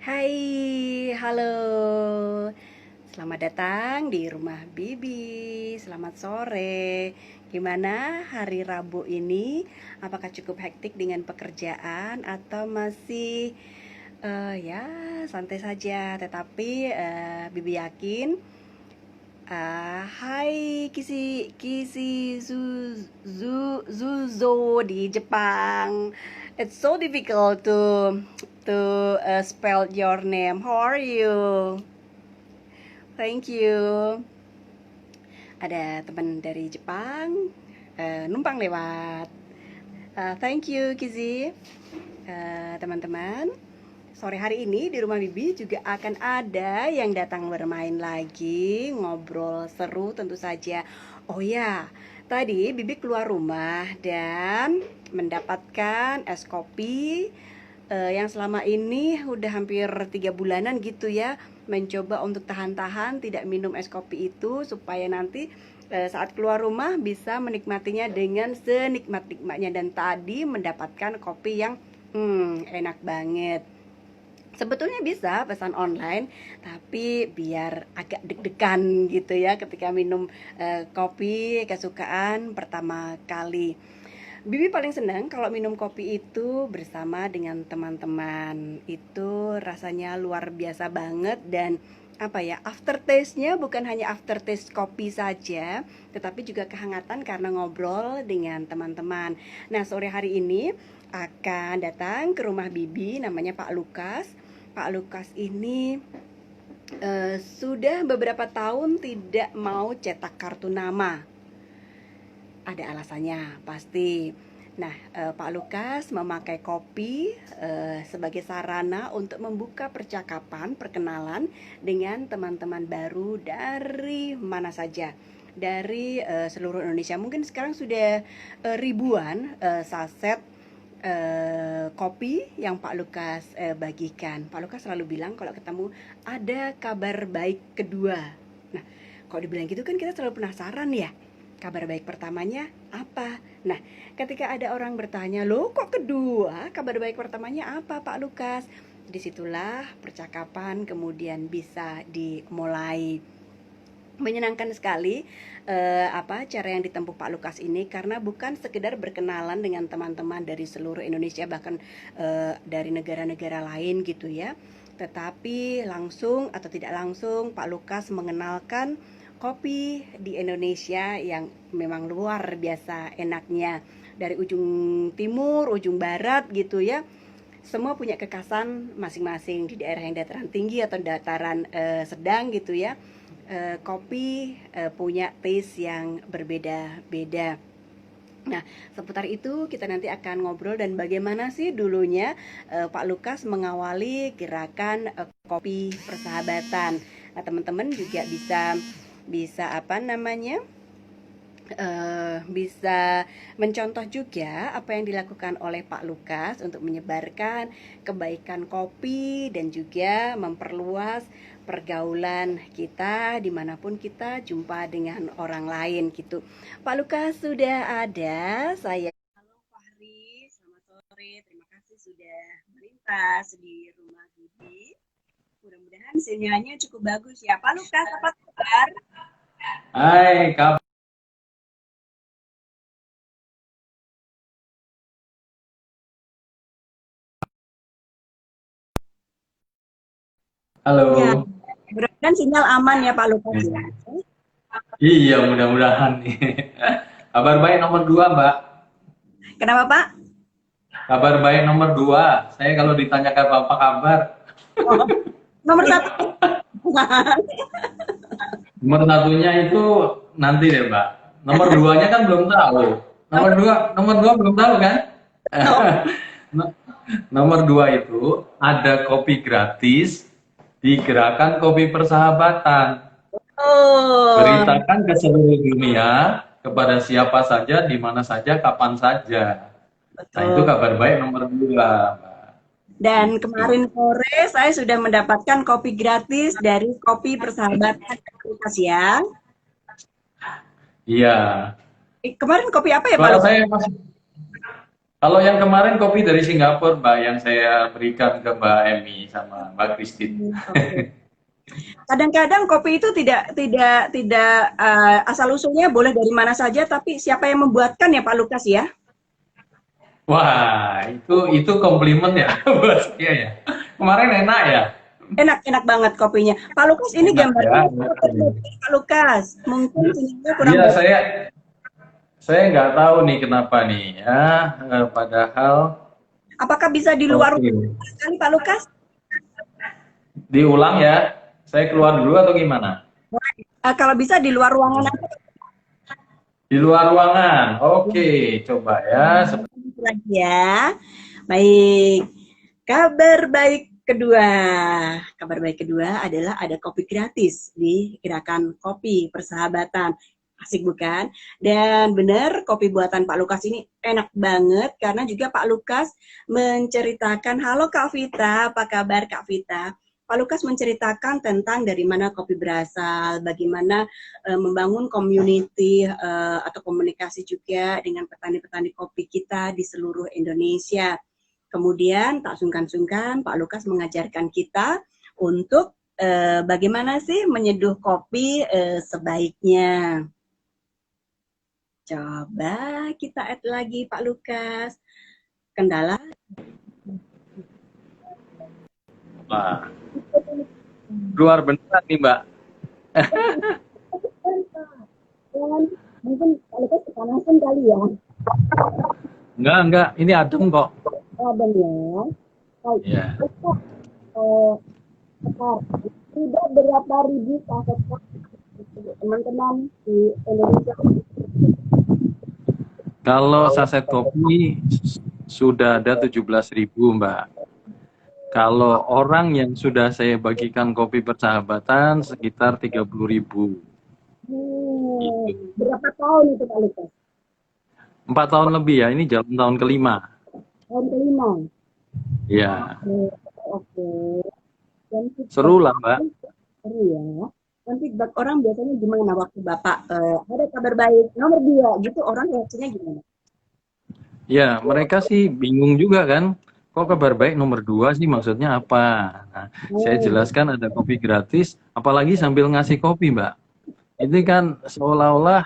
Hai, halo. Selamat datang di rumah Bibi. Selamat sore. Gimana hari Rabu ini? Apakah cukup hektik dengan pekerjaan atau masih ya santai saja? Tetapi Bibi yakin hai Kisi Kisi Zuzo di Jepang. It's so difficult to spell your name. How are you? Thank you. Ada teman dari Jepang numpang lewat. Thank you Kizi. Teman-teman, sore hari ini di rumah Bibi juga akan ada yang datang bermain lagi, ngobrol seru tentu saja. Oh ya, tadi Bibi keluar rumah dan mendapatkan es kopi yang selama ini udah hampir 3 bulanan gitu ya, mencoba untuk tahan-tahan tidak minum es kopi itu supaya nanti saat keluar rumah bisa menikmatinya dengan senikmat-nikmatnya. Dan tadi mendapatkan kopi yang enak banget. Sebetulnya bisa pesan online, tapi biar agak deg-degan gitu ya ketika minum kopi kesukaan pertama kali. Bibi paling senang kalau minum kopi itu bersama dengan teman-teman. Itu rasanya luar biasa banget dan apa ya, aftertaste-nya bukan hanya aftertaste kopi saja, tetapi juga kehangatan karena ngobrol dengan teman-teman. Nah, sore hari ini akan datang ke rumah Bibi, namanya Pak Lukas. Pak Lukas ini sudah beberapa tahun tidak mau cetak kartu nama. Ada alasannya pasti. Nah, Pak Lukas memakai kopi sebagai sarana untuk membuka percakapan, perkenalan dengan teman-teman baru dari mana saja, dari seluruh Indonesia. Mungkin sekarang sudah ribuan saset kopi yang Pak Lukas bagikan. Pak Lukas selalu bilang kalau ketemu ada kabar baik kedua. Nah, kalau dibilang gitu kan kita selalu penasaran ya. Kabar baik pertamanya apa? Nah, ketika ada orang bertanya, loh kok kedua? Kabar baik pertamanya apa Pak Lukas? Disitulah percakapan kemudian bisa dimulai. Menyenangkan sekali cara yang ditempuh Pak Lukas ini, karena bukan sekedar berkenalan dengan teman-teman dari seluruh Indonesia, bahkan dari negara-negara lain gitu ya, tetapi langsung atau tidak langsung Pak Lukas mengenalkan kopi di Indonesia yang memang luar biasa enaknya, dari ujung timur, ujung barat gitu ya. Semua punya kekhasan masing-masing, di daerah yang dataran tinggi atau dataran sedang gitu ya. Kopi punya taste yang berbeda-beda. Nah, seputar itu kita nanti akan ngobrol dan bagaimana sih dulunya Pak Lukas mengawali gerakan kopi persahabatan. Nah, teman-teman juga bisa apa namanya? Bisa mencontoh juga apa yang dilakukan oleh Pak Lukas untuk menyebarkan kebaikan kopi dan juga memperluas pergaulan kita dimanapun kita jumpa dengan orang lain gitu. Pak Lukas sudah ada, saya halo Fahri, selamat sore, terima kasih sudah melintas di rumah Bibi. Mudah-mudahan sinyalnya cukup bagus ya Pak Lukas, apa kabar? Hai, Kak. Ya, Halo. mudah-mudahan sinyal aman ya Pak Lukas ya. Iya, mudah-mudahan nih. Kabar baik nomor dua, Mbak. Kenapa Pak? Kabar baik nomor dua. Saya kalau ditanyakan apa kabar, Oh, nomor satu. nomor satunya itu nanti deh, Mbak. Nomor duanya kan belum tahu. Nomor dua belum tahu kan? No- Nomor dua itu ada kopi gratis di gerakan kopi persahabatan. Oh, Beritakan ke seluruh dunia kepada siapa saja, di mana saja, kapan saja. Nah, itu betul. kabar baik nomor dua, Mbak. Dan Gitu. kemarin sore saya sudah mendapatkan kopi gratis dari Kopi Persahabatan Pak Lukas ya. Iya. Kemarin kopi apa ya Pak Suara Lukas? saya masih. Kalau yang kemarin kopi dari Singapura, Mbak, yang saya berikan ke Mbak Emi sama Mbak Christine. Oke. Kadang-kadang kopi itu tidak asal usulnya boleh dari mana saja, tapi siapa yang membuatkan ya Pak Lukas ya? Wah, itu komplimen ya buat saya ya. Kemarin enak ya. Enak-enak banget kopinya. Pak Lukas ini Enak ya. gambarnya Enak kurang ya. bagus, Pak Lukas. Mungkin sinyalnya kurang Iya, bagus. saya nggak tahu nih kenapa nih ya. Padahal Apakah bisa di luar oke. ruangan kali Pak Lukas? Diulang ya. Saya keluar dulu atau gimana? Kalau bisa di luar ruangan aja Di luar ruangan. Oke, coba ya. lagi ya. Baik. Kabar baik kedua. Kabar baik kedua adalah ada kopi gratis di Gerakan Kopi Persahabatan. Asik bukan? Dan benar kopi buatan Pak Lukas ini enak banget karena juga Pak Lukas menceritakan, halo Kak Vita, apa kabar Kak Vita? Pak Lukas menceritakan tentang dari mana kopi berasal, bagaimana membangun community atau komunikasi juga dengan petani-petani kopi kita di seluruh Indonesia. Kemudian tak sungkan-sungkan Pak Lukas mengajarkan kita untuk bagaimana sih menyeduh kopi sebaiknya. Coba kita add lagi Pak Lukas. Kendala. Wah, keluar beneran nih, Mbak. Mungkin Pak Lukas kepanasan kali ya. Enggak. Ini adem kok. Adem ya. Baik. Ya. Sudah berapa ribu kaset teman-teman di Indonesia? Kalau saset kopi sudah ada 17.000, Mbak. Kalau orang yang sudah saya bagikan kopi persahabatan sekitar 30.000. Berapa tahun itu Pak Lukas? 4 tahun lebih ya, ini jalan tahun kelima. Tahun kelima. Ya. Oke. Seru lah, Mbak. Seru ya. Dan feedback orang biasanya gimana waktu Bapak ada kabar baik nomor 2 gitu, orang reaksinya gimana? Ya, mereka sih bingung juga kan. Kok kabar baik nomor 2 sih maksudnya apa? Nah, saya jelaskan ada kopi gratis, apalagi sambil ngasih kopi, Mbak. Ini kan seolah-olah,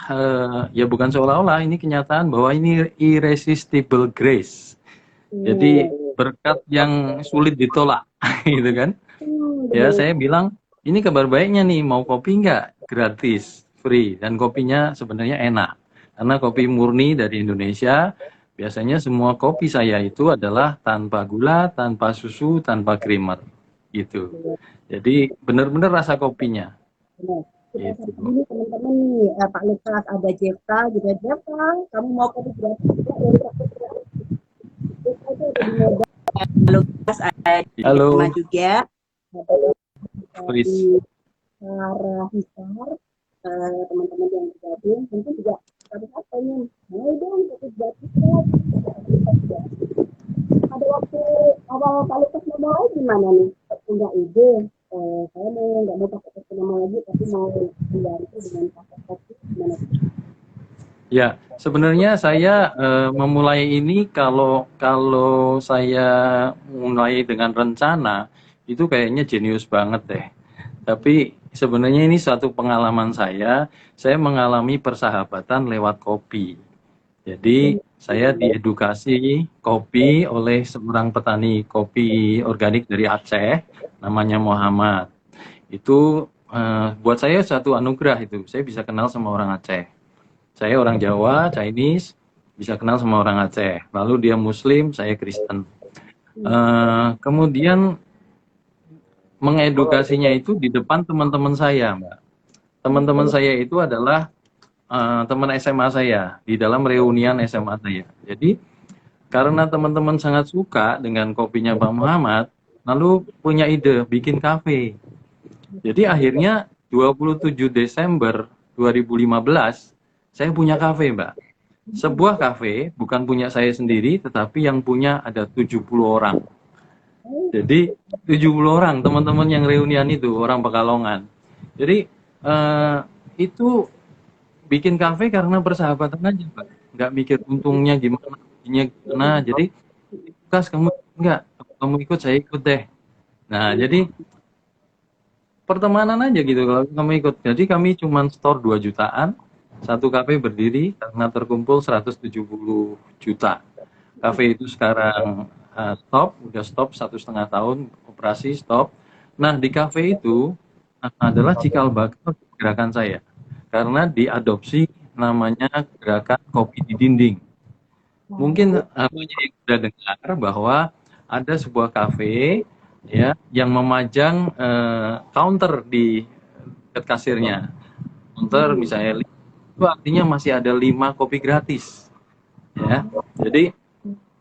ya bukan seolah-olah, ini kenyataan bahwa ini irresistible grace. Jadi berkat yang sulit ditolak, gitu kan. Ya, saya bilang, ini kabar baiknya nih, mau kopi nggak? Gratis, free, dan kopinya sebenarnya enak. Karena kopi murni dari Indonesia, biasanya semua kopi saya itu adalah tanpa gula, tanpa susu, tanpa creamer. Gitu. Jadi benar-benar rasa kopinya. Kita ini teman-teman nih, Pak Lukas, ada Jepta gitu ya. Jepta, kamu mau kopi gratis juga dari Jepta itu ada di Medan. Lukas ada di Jepta juga. Ada di Hisar, teman-teman yang bergabung, tentu juga satu saat pengen, mau dong kopi gratis ya. Pada waktu awal Pak Lukas mau mulai gimana nih? Punya ide, saya nggak mau pakai kopi nama lagi, tapi mau itu dengan pakai kopi gimana? Ya, sebenarnya saya memulai ini kalau saya mulai dengan rencana itu kayaknya jenius banget deh. Tapi sebenarnya ini suatu pengalaman saya mengalami persahabatan lewat kopi. Jadi saya diedukasi kopi oleh seorang petani kopi organik dari Aceh, namanya Muhammad. Itu buat saya satu anugerah itu, saya bisa kenal sama orang Aceh. Saya orang Jawa, Chinese, bisa kenal sama orang Aceh. Lalu dia Muslim, saya Kristen. Kemudian mengedukasinya itu di depan teman-teman saya, Mbak. Teman-teman saya itu adalah teman SMA saya, di dalam reunian SMA saya. Jadi, karena teman-teman sangat suka dengan kopinya Pak Muhammad, lalu punya ide bikin kafe. Jadi akhirnya 27 Desember 2015, saya punya kafe, Mbak. Sebuah kafe, bukan punya saya sendiri, tetapi yang punya ada 70 orang. Jadi 70 orang, teman-teman yang reunian itu, orang Pekalongan. Jadi itu bikin kafe karena persahabatan aja, Pak. Nggak mikir untungnya gimana. kopinya gimana. Jadi Kas kamu enggak, kamu ikut saya ikut deh. Nah jadi pertemanan aja gitu kalau kamu ikut. Jadi kami cuma store 2 jutaan, satu kafe berdiri karena terkumpul 170 juta. Kafe itu sekarang udah stop 1,5 tahun operasi stop. Nah di kafe itu adalah cikal bakal gerakan saya karena diadopsi namanya gerakan kopi di dinding. Mungkin banyak yang sudah dengar bahwa ada sebuah kafe ya yang memajang counter di dekat kasirnya. Counter misalnya itu artinya masih ada 5 kopi gratis. Ya. Jadi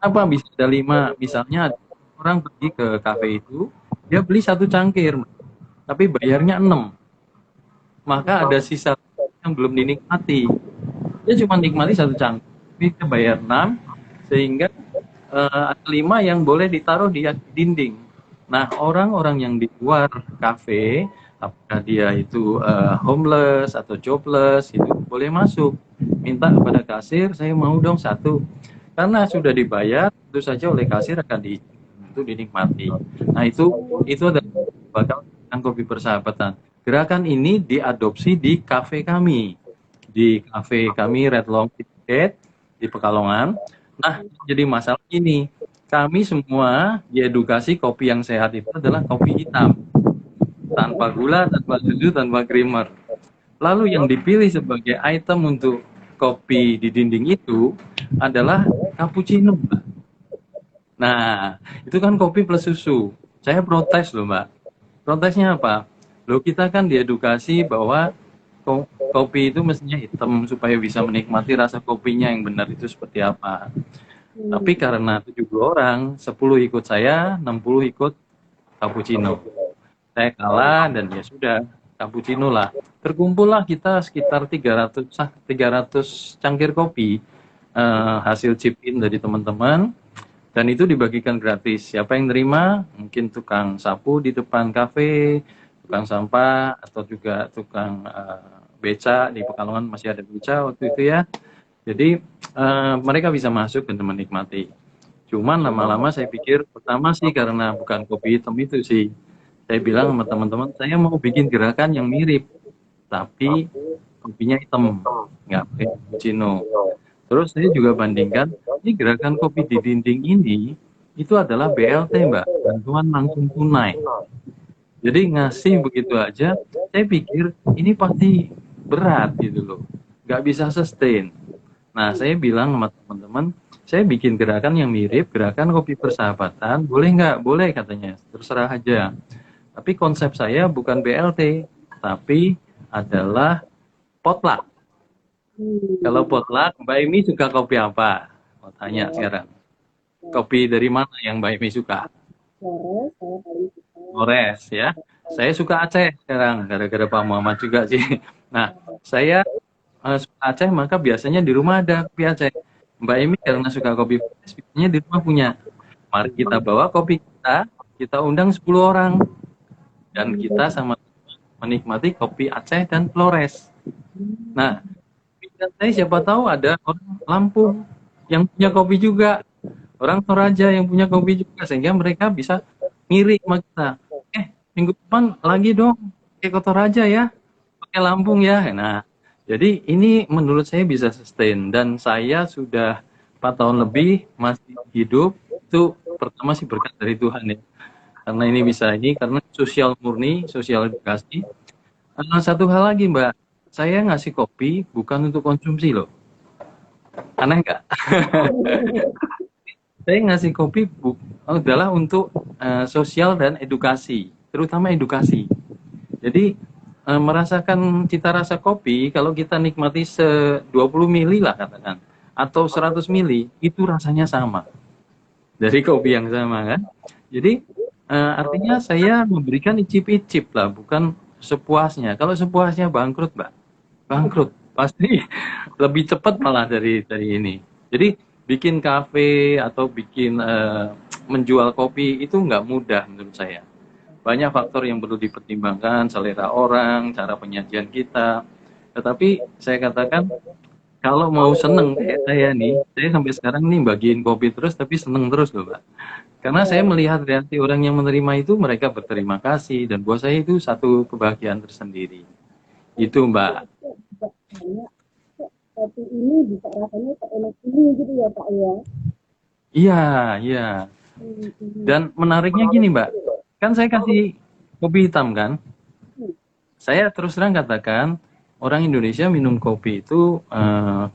apa bisa ada 5? Misalnya orang pergi ke kafe itu, dia beli 1 cangkir, tapi bayarnya 6. Maka ada sisa yang belum dinikmati. Dia cuma nikmati 1 cangkir, tapi dia bayar 6, sehingga ada 5 yang boleh ditaruh di dinding. Nah, orang-orang yang di luar kafe, apakah dia itu homeless atau jobless, itu boleh masuk. Minta kepada kasir, saya mau dong 1. Karena sudah dibayar, tentu saja oleh kasir akan itu dinikmati. Nah, itu adalah bakal kopi persahabatan. Gerakan ini diadopsi di kafe kami. Di kafe kami Red Long Ticket di Pekalongan. Nah, jadi masalah ini, kami semua diedukasi kopi yang sehat itu adalah kopi hitam. Tanpa gula, tanpa susu, tanpa creamer. Lalu yang dipilih sebagai item untuk kopi di dinding itu adalah cappuccino, Mbak. Nah, itu kan kopi plus susu. Saya protes loh, Mbak. Protesnya apa? Loh, kita kan diedukasi bahwa kopi itu mestinya hitam supaya bisa menikmati rasa kopinya yang benar itu seperti apa. Tapi karena 70 orang, 10 ikut saya, 60 ikut cappuccino. Saya kalah dan ya sudah, cappuccino lah. Terkumpullah kita sekitar 300 cangkir kopi hasil chip in dari teman-teman, dan itu dibagikan gratis. Siapa yang nerima? Mungkin tukang sapu di depan kafe, tukang sampah, atau juga tukang beca di Pekalongan, masih ada beca waktu itu ya. Jadi mereka bisa masuk dan menikmati. Cuman lama-lama saya pikir, pertama sih karena bukan kopi hitam itu sih. Saya bilang sama teman-teman, saya mau bikin gerakan yang mirip, tapi kopinya hitam, nggak pakai cappuccino. Terus saya juga bandingkan, ini gerakan kopi di dinding ini, itu adalah BLT, Mbak, bantuan langsung tunai. Jadi ngasih begitu aja, saya pikir ini pasti berat gitu loh, nggak bisa sustain. Nah, saya bilang sama teman-teman, saya bikin gerakan yang mirip, gerakan kopi persahabatan, boleh nggak? Boleh katanya, terserah aja. Tapi konsep saya bukan BLT, tapi adalah potluck. Kalau potluck, Mbak Imi suka kopi apa? Mau tanya sekarang. Kopi dari mana yang Mbak Imi suka? Flores ya. Saya suka Aceh sekarang, gara-gara Pak Muhammad juga sih. Nah, saya suka Aceh, maka biasanya di rumah ada kopi Aceh. Mbak Imi karena suka kopi Flores, biasanya di rumah punya. Mari kita bawa kopi kita undang 10 orang. Dan kita sama menikmati kopi Aceh dan Flores. Nah, saya siapa tahu ada orang Lampung yang punya kopi juga, orang Toraja yang punya kopi juga, sehingga mereka bisa ngirik sama kita. Minggu depan lagi dong, pakai Toraja ya, pakai Lampung ya. Nah, jadi ini menurut saya bisa sustain, dan saya sudah 4 tahun lebih masih hidup. Itu pertama sih berkat dari Tuhan ya. Karena ini bisa karena sosial murni, sosial edukasi. Satu hal lagi Mbak, saya ngasih kopi bukan untuk konsumsi loh. Aneh nggak? Saya ngasih kopi adalah untuk sosial dan edukasi, terutama edukasi. Jadi merasakan cita rasa kopi, kalau kita nikmati 20 mili lah katakan, atau 100 mili, itu rasanya sama. Dari kopi yang sama kan. Jadi artinya saya memberikan icip-icip lah, bukan sepuasnya. Kalau sepuasnya bangkrut, Mbak. Bangkrut. Pasti lebih cepat malah dari ini. Jadi bikin kafe atau bikin menjual kopi itu nggak mudah menurut saya. Banyak faktor yang perlu dipertimbangkan, selera orang, cara penyajian kita. Tetapi saya katakan Kalau mau seneng kayak saya nih, saya sampai sekarang nih bagiin kopi terus, tapi seneng terus loh, Mbak. Karena saya melihat reaksi orang yang menerima itu, mereka berterima kasih, dan buat saya itu satu kebahagiaan tersendiri. Itu, Mbak. Juga banyak kok kopi ini bisa rasanya seenak ini gitu ya Pak ya. Iya, iya. Hmm. Dan menariknya gini, Mbak. Kan saya kasih kopi hitam kan. Saya terus terang katakan, orang Indonesia minum kopi itu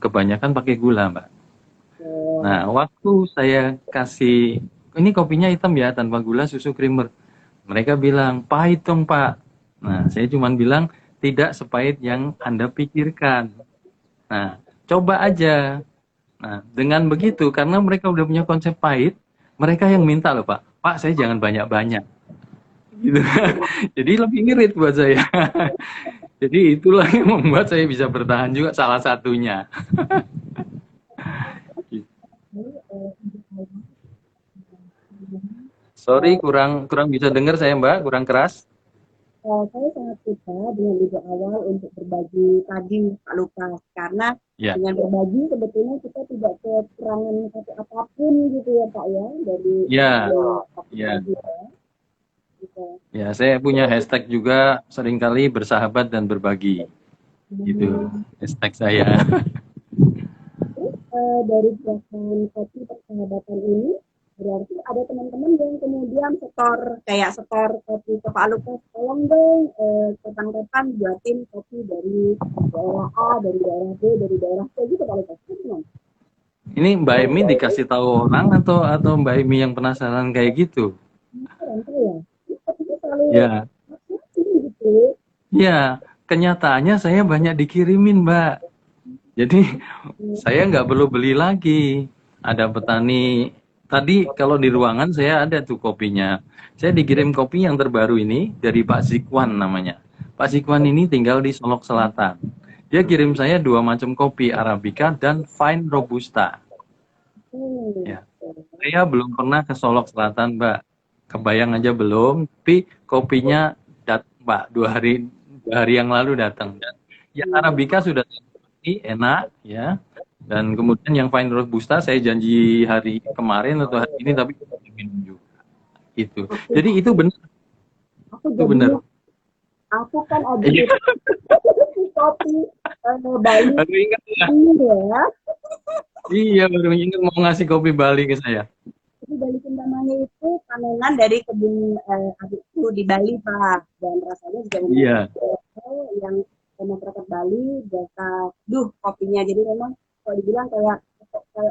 kebanyakan pakai gula, Mbak. Nah, waktu saya kasih, ini kopinya hitam ya, tanpa gula, susu creamer. Mereka bilang, pahit dong, Pak. Nah, saya cuma bilang, tidak sepahit yang Anda pikirkan. Nah, coba aja. Nah, dengan begitu, karena mereka udah punya konsep pahit, mereka yang minta loh, Pak. Pak, saya jangan banyak-banyak. Gitu. Jadi lebih ngirit buat saya. Jadi itulah yang membuat saya bisa bertahan juga, salah satunya. Sorry, kurang bisa dengar saya, Mbak, kurang keras. Saya sangat suka dengan ide awal untuk berbagi tadi Pak Lukas, karena Ya, dengan berbagi sebetulnya kita tidak kekurangan satu apapun gitu ya Pak ya dari ya, ya. berbagi ya. Gitu. Ya, saya punya hashtag juga seringkali bersahabat dan berbagi. Gitu, hashtag saya. Terus dari gerakan kopi persahabatan ini berarti ada teman-teman yang kemudian setor kopi ke Pak Lukas, tolong dong kapan-kapan buatin kopi dari daerah A, dari daerah B, dari daerah C gitu Pak Lukas. Gimana? Ini Mbak Emi dikasih tahu orang atau Mbak Emi yang penasaran kayak gitu? Penasaran saya. Ini kopinya selalu Ya, ini gitu. ya. Kenyataannya saya banyak dikirimin, Mbak. Jadi saya nggak perlu beli lagi. Ada petani tadi kalau di ruangan saya ada tuh kopinya. Saya dikirim kopi yang terbaru ini dari Pak Zikwan namanya. Pak Zikwan ini tinggal di Solok Selatan. Dia kirim saya 2 macam kopi, Arabica dan Fine Robusta. Ya. Saya belum pernah ke Solok Selatan, Mbak. Kebayang aja belum, tapi kopinya Mbak 2 hari yang lalu datang. Ya Arabica sudah enak ya. Dan kemudian yang Fine Robusta saya janji hari kemarin atau hari ini tapi belum minum juga. Itu. Jadi itu benar. Aku Itu jadi benar. aku kan ada Iya. kopi Bali Baru ingat ya. ini ya. Iya, baru ingat mau ngasih kopi Bali ke saya. Jadi Bali Kintamani itu panenan dari kebun adikku di Bali Pak, dan rasanya juga Iya. yang masyarakat Bali jasa kopinya, jadi memang kalau dibilang kayak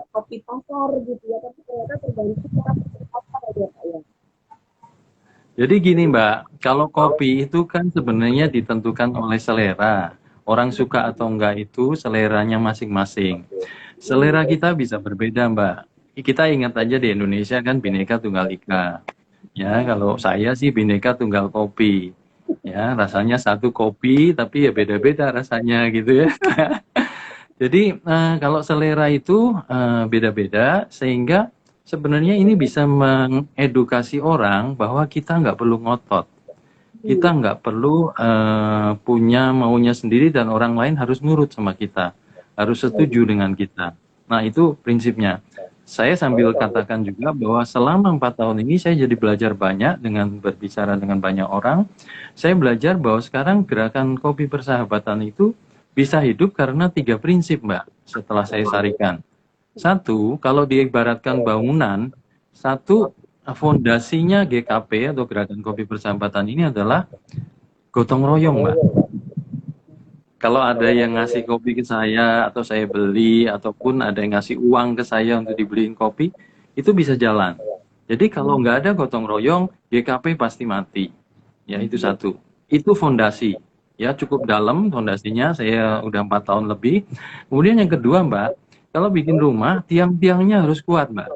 kopi pasar gitu ya, tapi ternyata tergantung kita apa ya Pak ya. Jadi gini Mbak, kalau kopi itu kan sebenarnya ditentukan oleh selera. Orang suka atau enggak itu seleranya masing-masing. Selera kita bisa berbeda Mbak. Kita ingat aja di Indonesia kan Bhinneka Tunggal Ika. Ya, kalau saya sih Bhinneka Tunggal Kopi. Ya, rasanya satu kopi tapi ya beda-beda rasanya gitu ya. Jadi kalau selera itu beda-beda sehingga sebenarnya ini bisa mengedukasi orang bahwa kita nggak perlu ngotot. Kita nggak perlu punya maunya sendiri dan orang lain harus nurut sama kita. Harus setuju dengan kita. Nah itu prinsipnya. Saya sambil katakan juga bahwa selama 4 tahun ini saya jadi belajar banyak dengan berbicara dengan banyak orang. Saya belajar bahwa sekarang gerakan kopi persahabatan itu bisa hidup karena 3 prinsip Mbak setelah saya sarikan. Satu, kalau diibaratkan bangunan, satu fondasinya GKP atau Gerakan Kopi Persahabatan ini adalah gotong royong, Mbak. Kalau ada yang ngasih kopi ke saya atau saya beli ataupun ada yang ngasih uang ke saya untuk dibeliin kopi, itu bisa jalan. Jadi kalau nggak ada gotong royong, GKP pasti mati. Ya itu satu. Itu fondasi. Ya cukup dalam fondasinya. Saya udah 4 tahun lebih. Kemudian yang kedua, Mbak, kalau bikin rumah, tiang-tiangnya harus kuat, Mbak.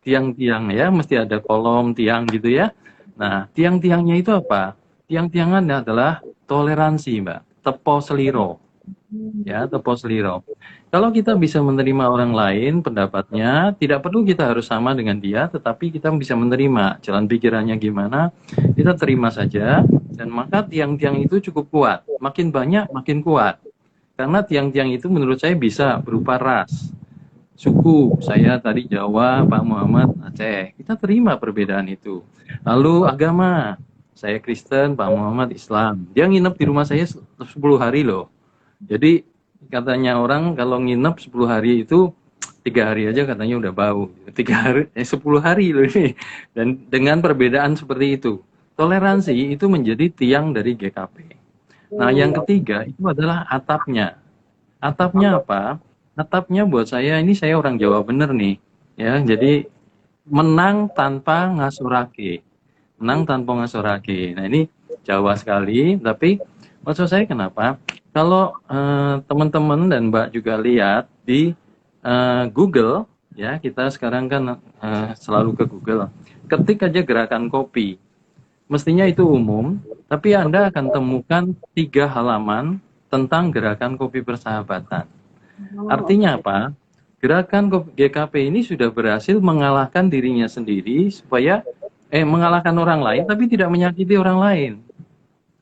Tiang-tiang ya, mesti ada kolom, tiang gitu ya. Nah, tiang-tiangnya itu apa? Tiang-tiangan adalah toleransi, Mbak. Tepo seliro. Ya, tepo seliro. Kalau kita bisa menerima orang lain pendapatnya, tidak perlu kita harus sama dengan dia, tetapi kita bisa menerima jalan pikirannya gimana, kita terima saja, dan maka tiang-tiang itu cukup kuat. Makin banyak, makin kuat. Karena tiang-tiang itu menurut saya bisa berupa ras, suku. Saya tadi Jawa, Pak Muhammad Aceh. Kita terima perbedaan itu. Lalu agama, saya Kristen, Pak Muhammad Islam. Dia nginep di rumah saya 10 hari loh. Jadi katanya orang kalau nginep 10 hari itu 3 hari aja katanya udah bau. 3 hari, 10 hari loh ini. Dan dengan perbedaan seperti itu, toleransi itu menjadi tiang dari GKP. Nah, yang ketiga itu adalah atapnya. Atapnya apa? Atapnya buat saya, ini saya orang Jawa bener nih. Ya, jadi menang tanpa ngasorake. Menang tanpa ngasorake. Nah, ini Jawa sekali, tapi maksud saya kenapa? Kalau teman-teman dan Mbak juga lihat di Google, ya kita sekarang kan selalu ke Google. Ketik aja gerakan kopi, mestinya itu umum, tapi Anda akan temukan 3 halaman tentang gerakan kopi persahabatan. Artinya apa? Gerakan GKP ini sudah berhasil mengalahkan dirinya sendiri supaya mengalahkan orang lain tapi tidak menyakiti orang lain.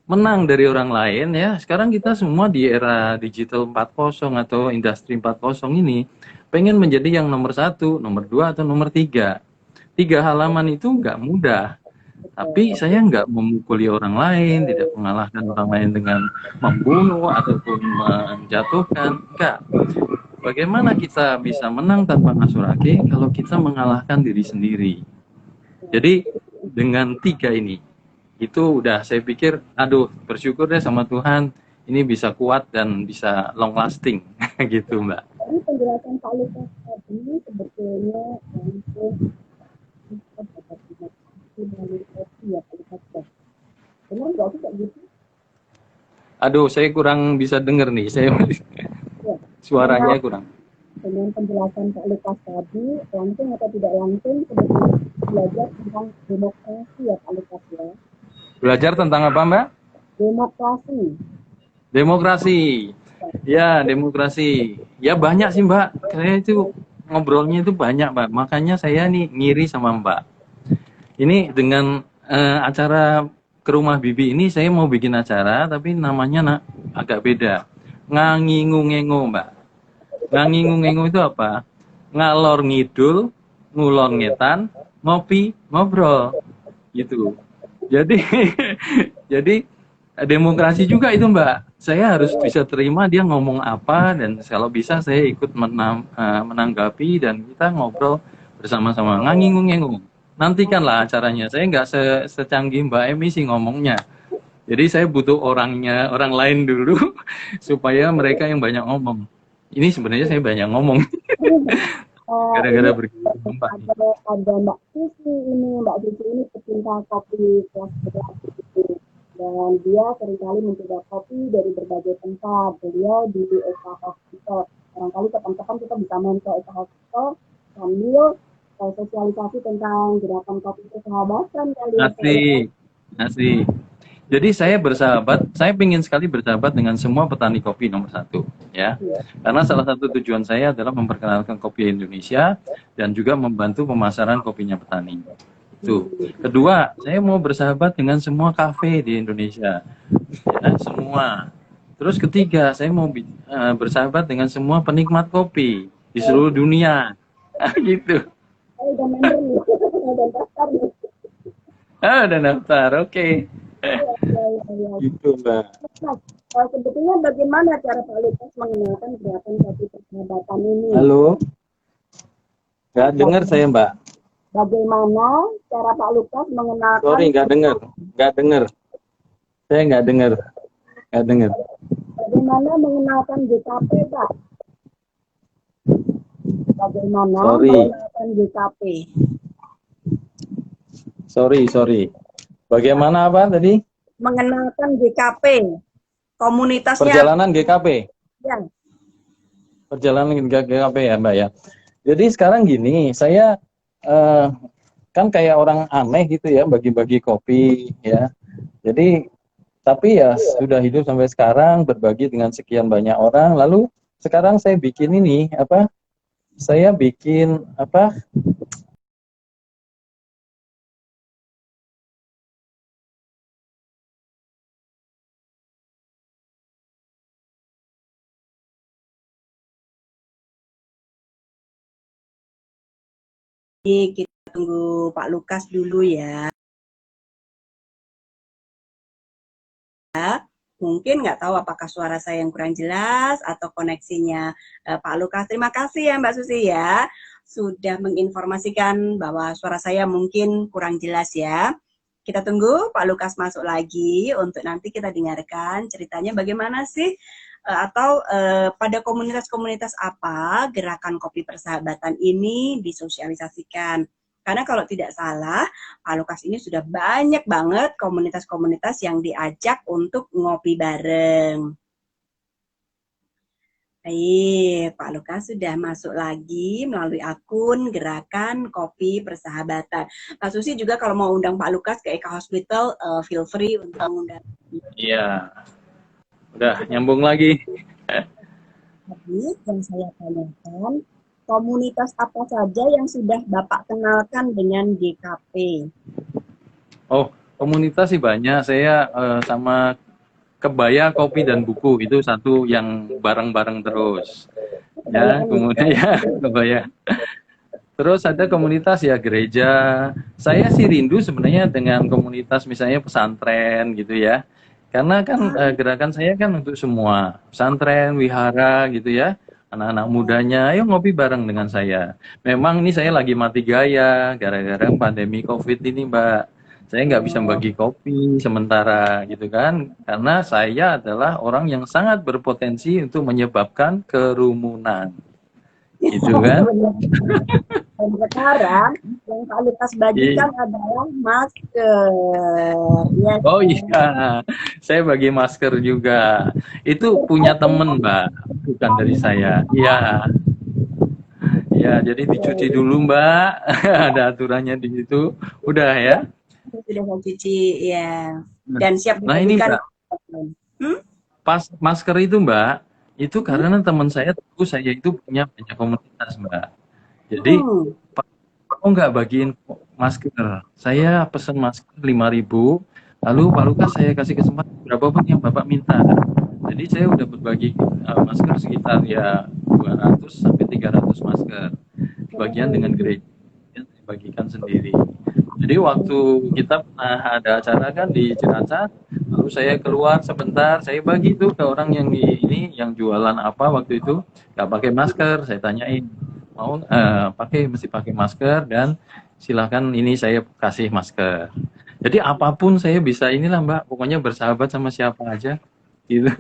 Menang dari orang lain ya. Sekarang kita semua di era digital 4.0 atau industri 4.0 ini pengen menjadi yang nomor 1, nomor 2 atau nomor 3. 3 halaman itu nggak mudah. Tapi saya nggak memukuli orang lain, tidak mengalahkan orang lain dengan membunuh ataupun menjatuhkan. Enggak. Bagaimana kita bisa menang tanpa ngasurake kalau kita mengalahkan diri sendiri? Jadi dengan 3 ini, itu udah saya pikir, aduh bersyukur deh sama Tuhan, ini bisa kuat dan bisa long lasting, gitu Mbak. Jadi penjelasan Pak Lukas tadi sebetulnya untuk melalui kopi ya Pak Lukas. Benar nggak sih kayak gitu? Aduh, saya kurang bisa dengar nih, saya Ya. suaranya kurang. Dengan penjelasan Pak Lukas tadi, langsung atau tidak langsung sebetulnya belajar tentang demokrasi ya Pak Lukas ya. Belajar tentang apa Mbak? Demokrasi. Demokrasi. Ya, demokrasi. Ya banyak sih Mbak. Saya itu ngobrolnya itu banyak Mbak. Makanya saya nih ngiri sama Mbak. Ini dengan acara ke rumah Bibi ini saya mau bikin acara tapi namanya agak beda. Ngangingu-ngengu Mbak. Ngangingu-ngengu itu apa? Ngalor ngidul, ngulon ngetan, ngopi, ngobrol. Gitu. Jadi jadi demokrasi juga itu Mbak. Saya harus bisa terima dia ngomong apa dan kalau bisa saya ikut menanggapi dan kita ngobrol bersama-sama ngangingung-ngengung. Nantikanlah acaranya. Saya nggak secanggih Mbak Emi sih ngomongnya. Jadi saya butuh orang lain dulu supaya mereka yang banyak ngomong. Ini sebenarnya saya banyak ngomong gara-gara Ini bergabung Mbak. ada Mbak Susi ini pecinta kopi kelas berat gitu. Dan dia seringkali mencoba kopi dari berbagai tempat. Beliau di Eka Hospital. Barangkali kapan-kapan kita bisa main ke Eka Hospital sambil sosialisasi tentang gerakan kopi persahabatan kali ya. Asik, asik. Jadi saya ingin sekali bersahabat dengan semua petani kopi nomor 1, ya. Karena salah satu tujuan saya adalah memperkenalkan kopi Indonesia dan juga membantu pemasaran kopinya petani. Itu. Kedua, saya mau bersahabat dengan semua kafe di Indonesia, ya, semua. Terus ketiga, saya mau bersahabat dengan semua penikmat kopi di seluruh dunia, gitu. Saya udah member nih, udah daftar nih. Udah daftar, oke. Ya. Gitu, Mbak. Nah, sebetulnya bagaimana cara Pak Lukas mengenalkan gerakan kopi persahabatan ini? Halo? Nggak dengar saya, Mbak. Bagaimana cara Pak Lukas mengenalkan? Sorry, nggak dengar. Saya nggak dengar. Bagaimana mengenalkan GKP, Pak? Bagaimana Sorry. mengenalkan GKP? Sorry. Bagaimana apa tadi? Mengenalkan GKP, komunitasnya. Perjalanan GKP. Ya. Perjalanan GKP ya, Mbak ya. Jadi sekarang gini, saya kan kayak orang aneh gitu ya, bagi-bagi kopi ya. Jadi tapi ya sudah hidup sampai sekarang, berbagi dengan sekian banyak orang. Lalu sekarang saya bikin ini apa? Saya bikin apa? kita tunggu Pak Lukas dulu ya. Mungkin nggak tahu apakah suara saya yang kurang jelas atau koneksinya Pak Lukas. Terima kasih ya Mbak Susi ya, sudah menginformasikan bahwa suara saya mungkin kurang jelas ya. Kita tunggu Pak Lukas masuk lagi untuk nanti kita dengarkan ceritanya bagaimana sih atau pada komunitas-komunitas apa gerakan kopi persahabatan ini disosialisasikan. Karena kalau tidak salah, Pak Lukas ini sudah banyak banget komunitas-komunitas yang diajak untuk ngopi bareng. Baik, Pak Lukas sudah masuk lagi melalui akun Gerakan Kopi Persahabatan. Pak Susi juga kalau mau undang Pak Lukas ke Eka Hospital, feel free untuk mengundang. Iya, udah nyambung lagi. Tadi yang saya tanyakan, komunitas apa saja yang sudah Bapak kenalkan dengan GKP? Oh, komunitas sih banyak. Saya sama kebaya, kopi, dan buku itu satu yang bareng-bareng terus. Ya, kemudian ya kebaya. Terus ada komunitas ya gereja. Saya sih rindu sebenarnya dengan komunitas misalnya pesantren gitu ya. Karena kan gerakan saya kan untuk semua. Pesantren, wihara gitu ya. Anak-anak mudanya, ayo ngopi bareng dengan saya. Memang ini saya lagi mati gaya gara-gara pandemi COVID ini, Mbak. Saya nggak bisa bagi kopi sementara gitu kan. Karena saya adalah orang yang sangat berpotensi untuk menyebabkan kerumunan. Gitu kan. Dan sekarang yang Pak Lukas bagikan adalah masker. Ya, oh iya, saya bagi masker juga. Itu punya temen, Mbak, bukan dari saya. Iya, ya. Jadi dicuci dulu, Mbak. Ada aturannya di situ. Udah ya. Sudah saya cuci, ya. Dan siap Nah ini, dibagikan. Mbak. Pas masker itu, Mbak, itu karena teman saya tahu saya itu punya banyak komunitas, Mbak. Jadi kok nggak bagiin masker? Saya pesen masker 5.000, lalu Pak Lukas saya kasih kesempatan berapapun yang Bapak minta. Jadi saya udah berbagi masker sekitar ya 200 sampai 300 masker. Bagian dengan gereja yang saya bagikan sendiri. Jadi waktu kita pernah ada acara kan di Cilacap, lalu saya keluar sebentar, saya bagi tuh ke orang yang ini yang jualan apa waktu itu nggak pakai masker, saya tanyain mau mesti pakai masker dan silakan ini saya kasih masker. Jadi apapun saya bisa inilah Mbak, pokoknya bersahabat sama siapa aja gitu.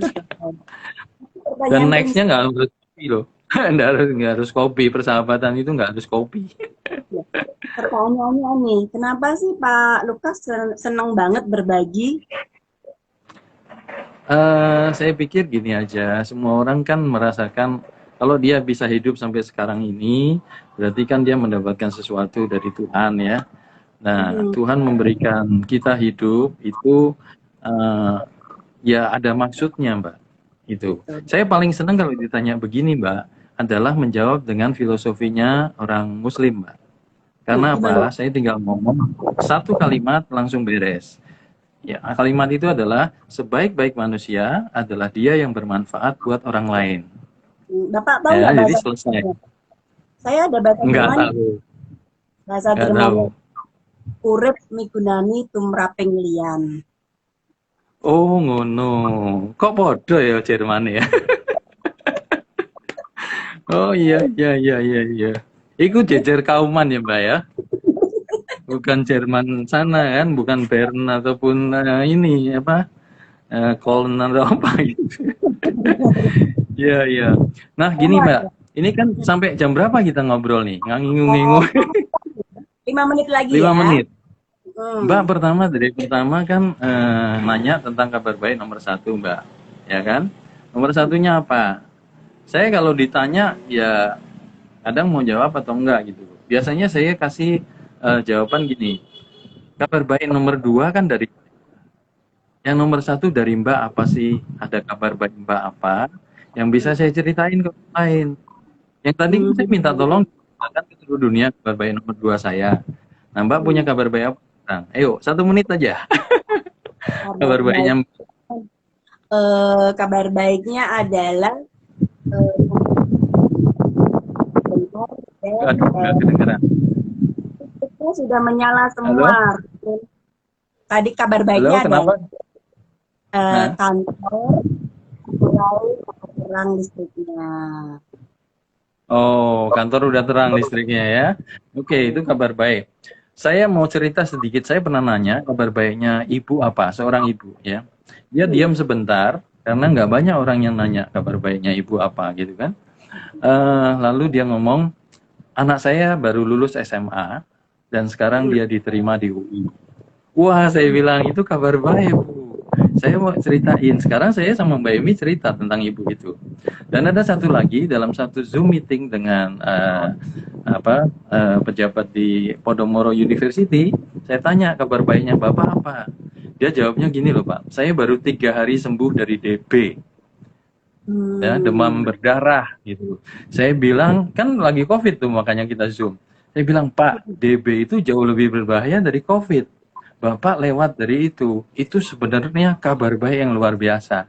Dan nextnya nggak harus kopi loh, nggak harus kopi, persahabatan itu nggak harus kopi. Pertanyaannya nih, kenapa sih Pak Lukas senang banget berbagi? Saya pikir gini aja, semua orang kan merasakan kalau dia bisa hidup sampai sekarang ini, berarti kan dia mendapatkan sesuatu dari Tuhan ya. Nah, Tuhan memberikan kita hidup itu ya ada maksudnya, Mbak. Itu. Saya paling senang kalau ditanya begini, Mbak, adalah menjawab dengan filosofinya orang Muslim, Mbak. Karena apa? Saya tinggal ngomong satu kalimat langsung beres. Ya, kalimat itu adalah sebaik-baik manusia adalah dia yang bermanfaat buat orang lain. Bapak tahu ya, nggak jadi bahasa selesai. Saya ada bahasa Nggak Jerman. tahu. Bahasa Nggak Jerman. tahu. Urip migunani tumraping lian. Oh, ngono. Kok podo ya Jerman ya? Oh iya. Iku jejer kauman ya, Mbak ya. Bukan Jerman sana kan, bukan Bern ataupun ini apa? Köln atau apa gitu. Iya. Nah, gini Mbak, ini kan sampai jam berapa kita ngobrol nih? Ngangingu-ngingu. 5 menit lagi 5 ya. menit. Mbak dari pertama kan nanya tentang kabar baik nomor 1 Mbak, ya kan? Nomor 1-nya apa? Saya kalau ditanya ya kadang mau jawab atau enggak gitu. Biasanya saya kasih jawaban gini. Kabar baik nomor 2 kan dari yang nomor 1 dari Mbak apa sih? Ada kabar baik Mbak apa? Yang bisa saya ceritain ke orang lain. Yang tadi saya minta tolong kan ke seluruh dunia kabar baik nomor 2 saya. Nah, Mbak punya kabar baik apa? Nah, ayo 1 menit aja. Kabar baiknya. Kabar baiknya adalah Aduh, nggak kedengeran. lampu sudah menyala Halo? semua. Tadi kabar Halo, baiknya ada kenapa? Hah? kantor mulai terang listriknya. Oh, kantor udah terang listriknya ya. Oke, itu kabar baik. Saya mau cerita sedikit. Saya pernah nanya kabar baiknya ibu apa, seorang ibu ya. Dia diam sebentar karena nggak banyak orang yang nanya kabar baiknya ibu apa gitu kan. Lalu dia ngomong, anak saya baru lulus SMA dan sekarang dia diterima di UI. Wah, saya bilang itu kabar baik, Bu. Saya mau ceritain. Sekarang saya sama Mbak Emi cerita tentang ibu itu. Dan ada satu lagi dalam satu Zoom meeting dengan pejabat di Podomoro University. Saya tanya kabar baiknya Bapak apa? Dia jawabnya gini loh Pak. Saya baru 3 hari sembuh dari DB. Ya, demam berdarah gitu. Saya bilang kan lagi COVID tuh makanya kita Zoom. Saya bilang Pak, DB itu jauh lebih berbahaya dari COVID. Bapak lewat dari itu sebenarnya kabar baik yang luar biasa.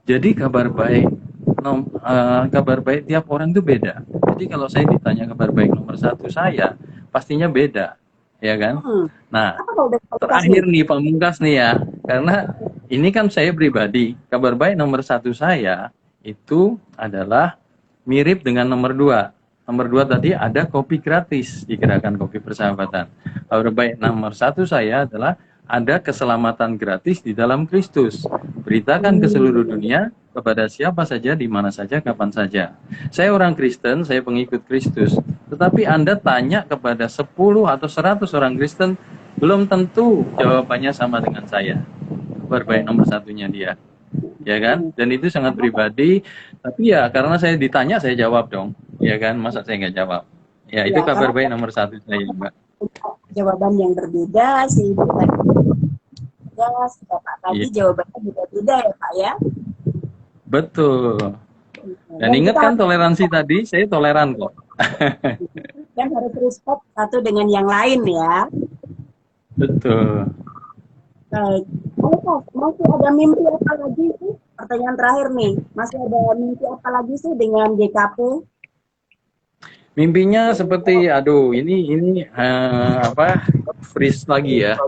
Jadi kabar baik tiap orang itu beda. Jadi kalau saya ditanya kabar baik nomor satu saya, pastinya beda, ya kan? Nah, Apa kalau udah terakhir nih pamungkas nih ya, karena ini kan saya pribadi, kabar baik nomor satu saya itu adalah mirip dengan nomor dua. Nomor dua tadi ada kopi gratis di Gerakan Kopi Persahabatan. Kabar baik nomor satu saya adalah ada keselamatan gratis di dalam Kristus. Beritakan ke seluruh dunia kepada siapa saja, di mana saja, kapan saja. Saya orang Kristen, saya pengikut Kristus. Tetapi Anda tanya kepada 10 atau 100 orang Kristen, belum tentu jawabannya sama dengan saya. Kabar baik nomor satunya dia. Ya kan? Dan itu sangat pribadi. Tapi ya karena saya ditanya, saya jawab dong. Ya kan? Masa saya nggak jawab? Ya, itu Ya, kabar karena baik nomor satu saya, Mbak. jawaban yang berbeda, si ibu tadi berbeda, si bapak tadi Iya, jawabannya beda-beda ya Pak ya. betul. Dan Dan ingat kita kan toleransi tadi, saya toleran kok. dan harus respect satu dengan yang lain ya. Betul. Baik. Halo Pak, masih ada mimpi apa lagi sih? Pertanyaan terakhir nih, masih ada mimpi apa lagi sih dengan GKP? Mimpinya seperti, aduh, ini freeze lagi ya.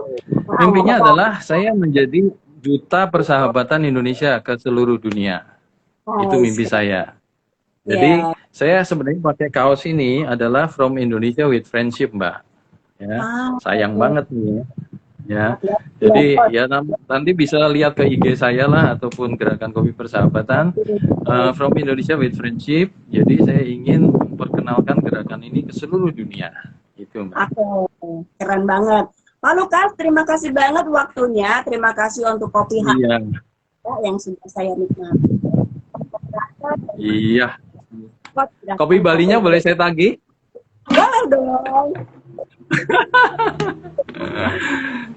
Mimpinya adalah saya menjadi duta persahabatan Indonesia ke seluruh dunia. Itu mimpi saya. Jadi Ya. saya sebenarnya pakai kaos ini adalah From Indonesia with Friendship, Mbak. Ya, sayang Oke. banget nih. Ya, Ya, jadi ya nanti bisa lihat ke IG saya lah ataupun Gerakan Kopi Persahabatan From Indonesia with Friendship. Jadi saya ingin memperkenalkan gerakan ini ke seluruh dunia. Itu, Mbak. Oke, keren banget. Pak Lukas, terima kasih banget waktunya. Terima kasih untuk kopi Iya, yang sudah saya nikmati. iya. Kopi Balinya boleh saya tagih? Boleh dong.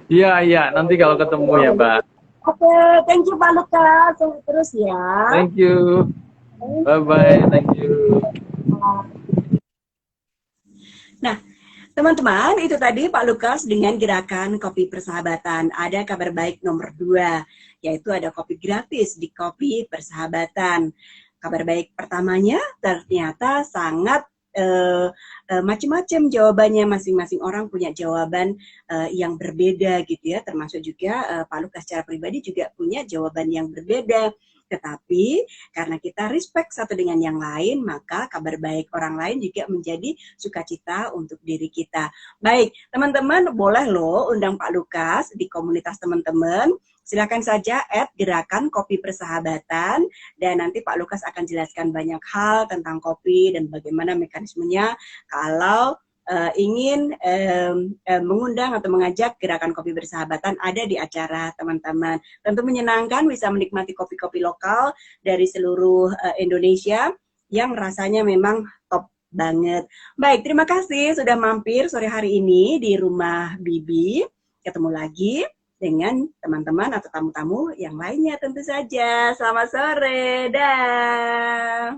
Iya, iya. Nanti kalau ketemu ya, Mbak. Oke, thank you Pak Lukas. Terus ya. Thank you. Bye-bye. Thank you. Nah, teman-teman, itu tadi Pak Lukas dengan Gerakan Kopi Persahabatan. Ada kabar baik nomor 2, yaitu ada kopi gratis di Kopi Persahabatan. Kabar baik pertamanya ternyata sangat macam-macam jawabannya, masing-masing orang punya jawaban yang berbeda gitu ya, termasuk juga Pak Lukas secara pribadi juga punya jawaban yang berbeda. Tetapi karena kita respect satu dengan yang lain, maka kabar baik orang lain juga menjadi sukacita untuk diri kita. Baik, teman-teman boleh loh undang Pak Lukas di komunitas teman-teman. Silakan saja @Gerakan Kopi Persahabatan, dan nanti Pak Lukas akan jelaskan banyak hal tentang kopi dan bagaimana mekanismenya kalau ingin mengundang atau mengajak Gerakan Kopi Persahabatan ada di acara teman-teman. Tentu menyenangkan bisa menikmati kopi-kopi lokal dari seluruh Indonesia yang rasanya memang top banget. Baik, terima kasih sudah mampir sore hari ini di rumah Bibi. Ketemu lagi dengan teman-teman atau tamu-tamu yang lainnya tentu saja. Selamat sore, dah.